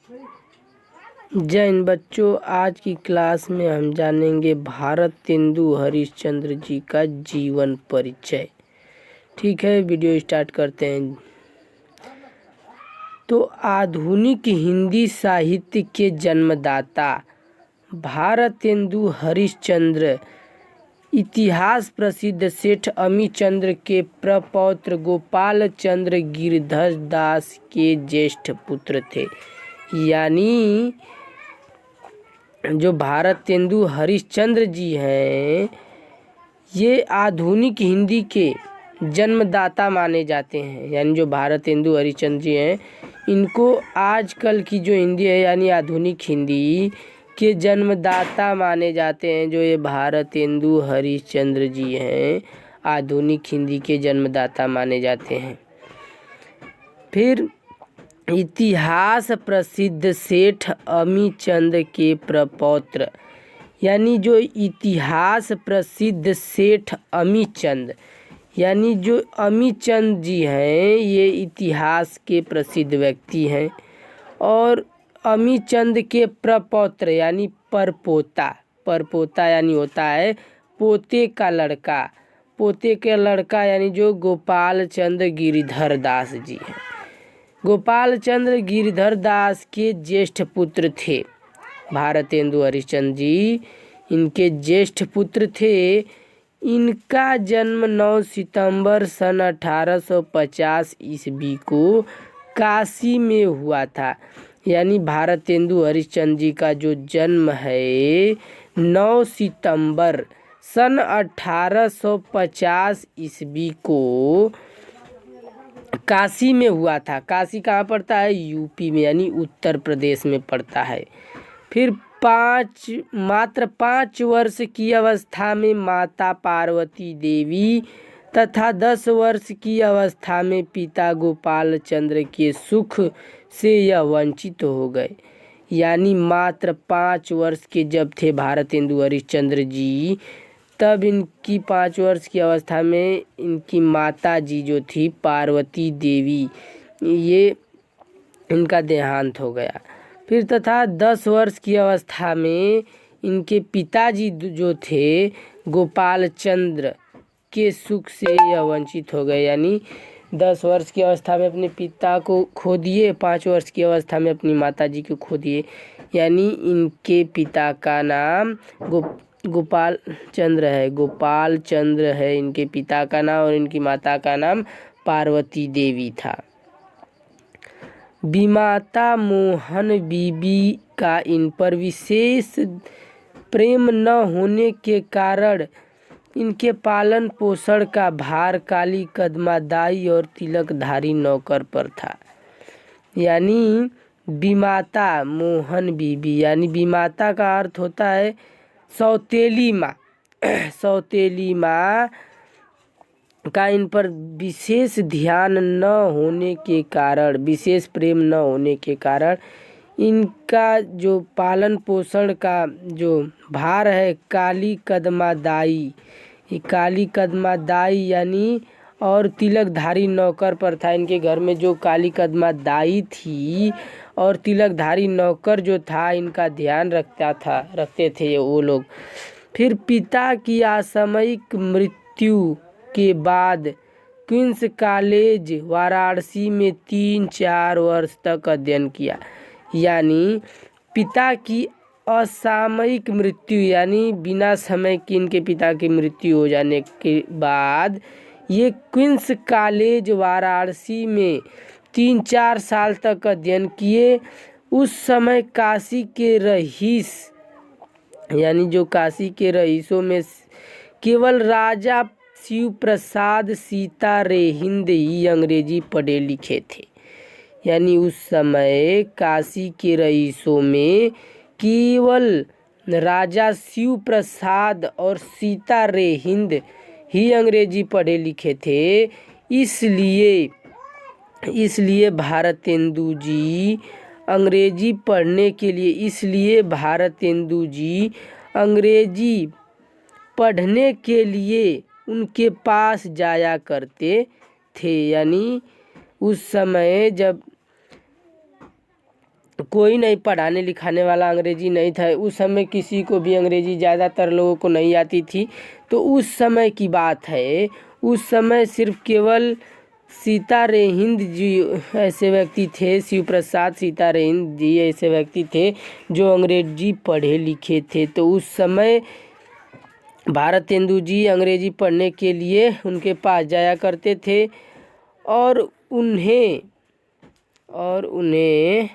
जय हिंद बच्चों, आज की क्लास में हम जानेंगे भारतेंदु हरिश्चंद्र जी का जीवन परिचय। ठीक है, वीडियो स्टार्ट करते हैं। तो आधुनिक हिंदी साहित्य के जन्मदाता भारतेंदु हरिश्चंद्र इतिहास प्रसिद्ध सेठ अमीचंद्र के प्रपौत्र गोपाल चंद्र गिरधर दास के ज्येष्ठ पुत्र थे। यानी जो भारतेंदु हरिश्चंद्र जी हैं, ये आधुनिक हिंदी के जन्मदाता माने जाते हैं। यानी जो भारतेंदु हरिश्चंद्र जी हैं, इनको आजकल की जो हिंदी है यानी आधुनिक हिंदी के जन्मदाता माने जाते हैं। जो ये भारतेंदु हरिश्चंद्र जी हैं, आधुनिक हिंदी के जन्मदाता माने जाते हैं। फिर इतिहास प्रसिद्ध सेठ अमीचंद के प्रपौत्र, यानी जो इतिहास प्रसिद्ध सेठ अमीचंद, यानी जो अमीचंद जी हैं, ये इतिहास के प्रसिद्ध व्यक्ति हैं। और अमीचंद के प्रपौत्र यानी परपोता, परपोता यानी होता है पोते का लड़का, पोते के लड़का यानी जो गोपाल चंद्र गिरधर दास जी हैं। गोपाल चंद्र गिरधर दास के ज्येष्ठ पुत्र थे भारतेंदु हरिश्चंद्र जी, इनके ज्येष्ठ पुत्र थे। इनका जन्म 9 सितंबर सन 1850 ईस्वी को काशी में हुआ था। यानी भारतेंदु हरिश्चंद्र जी का जो जन्म है 9 सितंबर सन 1850 ईस्वी को काशी में हुआ था। काशी कहाँ पड़ता है? यूपी में, यानी उत्तर प्रदेश में पड़ता है। फिर मात्र 5 वर्ष की अवस्था में माता पार्वती देवी तथा 10 वर्ष की अवस्था में पिता गोपाल चंद्र के सुख से यह वंचित हो गए। यानी मात्र 5 वर्ष के जब थे भारतेंदु हरिश्चंद्र जी, तब इनकी 5 वर्ष की अवस्था में इनकी माता जी जो थी पार्वती देवी, ये इनका देहांत हो गया। फिर तथा 10 वर्ष की अवस्था में इनके पिताजी जो थे गोपाल चंद्र के सुख से यह वंचित हो गए। यानी 10 वर्ष की अवस्था में अपने पिता को खो दिए, 5 वर्ष की अवस्था में अपनी माता जी को खो दिए। यानी इनके पिता का नाम गोपाल चंद्र है, गोपाल चंद्र है इनके पिता का नाम, और इनकी माता का नाम पार्वती देवी था। बीमाता मोहन बीबी का इन पर विशेष प्रेम न होने के कारण इनके पालन पोषण का भार काली कदमादाई और तिलकधारी नौकर पर था। यानी बीमाता मोहन बीबी, यानी बीमाता का अर्थ होता है सौतेली माँ। सौतेली माँ का इन पर विशेष ध्यान न होने के कारण, विशेष प्रेम न होने के कारण इनका जो पालन पोषण का जो भार है काली कदमादाई, ये काली कदमादाई यानी और तिलकधारी नौकर पर था। इनके घर में जो काली कदमादाई थी और तिलकधारी नौकर जो था, इनका ध्यान रखते थे वो लोग। फिर पिता की असामयिक मृत्यु के बाद क्वींस कॉलेज वाराणसी में 3-4 वर्ष तक अध्ययन किया। यानी पिता की असामयिक मृत्यु, यानी बिना समय की इनके पिता की मृत्यु हो जाने के बाद ये क्वींस कॉलेज वाराणसी में 3-4 साल तक अध्ययन किए। उस समय काशी के रईस, यानी जो काशी के रईसों में केवल राजा शिव प्रसाद सीता रेहिंद ही अंग्रेजी पढ़े लिखे थे। यानी उस समय काशी के रईसों में केवल राजा शिव प्रसाद और सीता रेहिंद ही अंग्रेजी पढ़े लिखे थे। इसलिए भारतेंदु जी अंग्रेजी पढ़ने के लिए, इसलिए भारतेंदु जी अंग्रेजी पढ़ने के लिए उनके पास जाया करते थे। यानी उस समय जब कोई नहीं पढ़ाने लिखाने वाला, अंग्रेजी नहीं था उस समय, किसी को भी अंग्रेजी ज़्यादातर लोगों को नहीं आती थी। तो उस समय की बात है, उस समय सिर्फ केवल सीतारेहिंद जी ऐसे व्यक्ति थे, शिव प्रसाद सीतारेहिंद जी ऐसे व्यक्ति थे जो अंग्रेजी पढ़े लिखे थे। तो उस समय भारतेंदु जी अंग्रेजी पढ़ने के लिए उनके पास जाया करते थे और उन्हें और उन्हें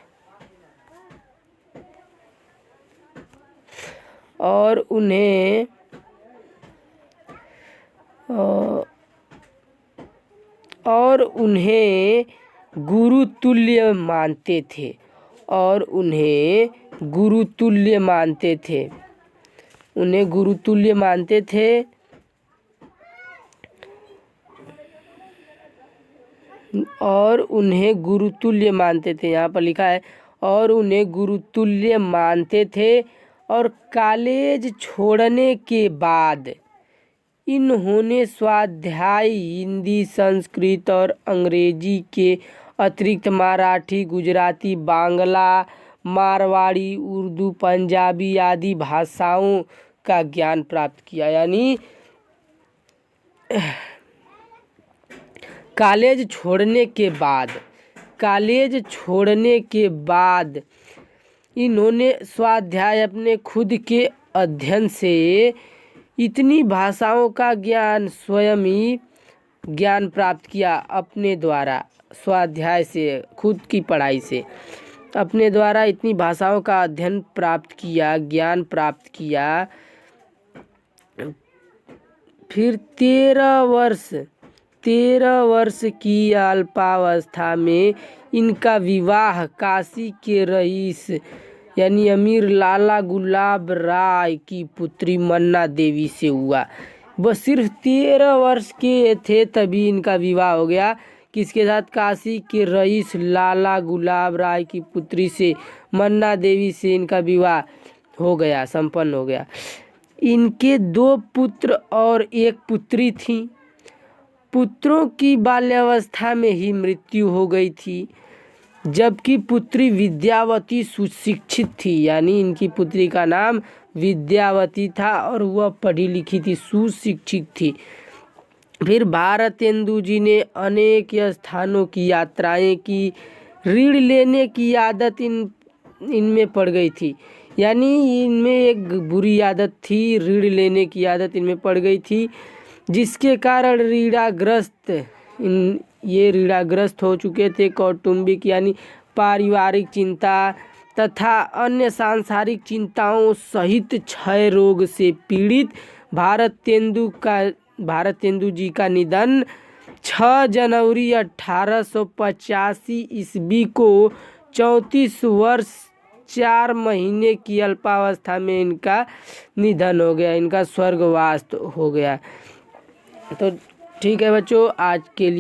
और उन्हें और उन्हें गुरु तुल्य मानते थे और उन्हें गुरु तुल्य मानते थे उन्हें गुरु तुल्य मानते थे और उन्हें गुरुतुल्य मानते थे। यहाँ पर लिखा है और उन्हें गुरुतुल्य मानते थे। और कॉलेज छोड़ने के बाद इन्होंने स्वाध्याय हिंदी, संस्कृत और अंग्रेजी के अतिरिक्त मराठी, गुजराती, बांग्ला, मारवाड़ी, उर्दू, पंजाबी आदि भाषाओं का ज्ञान प्राप्त किया। यानी कॉलेज छोड़ने के बाद इन्होंने स्वाध्याय अपने खुद के अध्ययन से इतनी भाषाओं का ज्ञान स्वयं ही ज्ञान प्राप्त किया अपने द्वारा, स्वाध्याय से, खुद की पढ़ाई से अपने द्वारा इतनी भाषाओं का अध्ययन प्राप्त किया, ज्ञान प्राप्त किया। फिर 13 वर्ष की अल्पावस्था में इनका विवाह काशी के रईस यानी अमीर लाला गुलाब राय की पुत्री मन्ना देवी से हुआ। बस सिर्फ 13 वर्ष के थे तभी इनका विवाह हो गया। किसके साथ? काशी के रईस लाला गुलाब राय की पुत्री से, मन्ना देवी से इनका विवाह हो गया, संपन्न हो गया। इनके 2 पुत्र और 1 पुत्री थी। पुत्रों की बाल्यावस्था में ही मृत्यु हो गई थी, जबकि पुत्री विद्यावती सुशिक्षित थी। यानी इनकी पुत्री का नाम विद्यावती था और वह पढ़ी लिखी थी, सुशिक्षित थी। फिर भारतेंदु जी ने अनेक स्थानों की यात्राएं की। ऋण लेने की आदत इनमें पड़ गई थी। यानी इनमें एक बुरी आदत थी, ऋण लेने की आदत इनमें पड़ गई थी, जिसके कारण ये ऋणाग्रस्त हो चुके थे। कौटुंबिक यानी पारिवारिक चिंता तथा अन्य सांसारिक चिंताओं सहित क्षय रोग से पीड़ित भारतेंदु जी का निधन 6 जनवरी 1885 ईस्वी को 34 वर्ष 4 महीने की अल्पावस्था में इनका निधन हो गया, इनका स्वर्गवास हो गया। तो ठीक है बच्चों, आज के लिए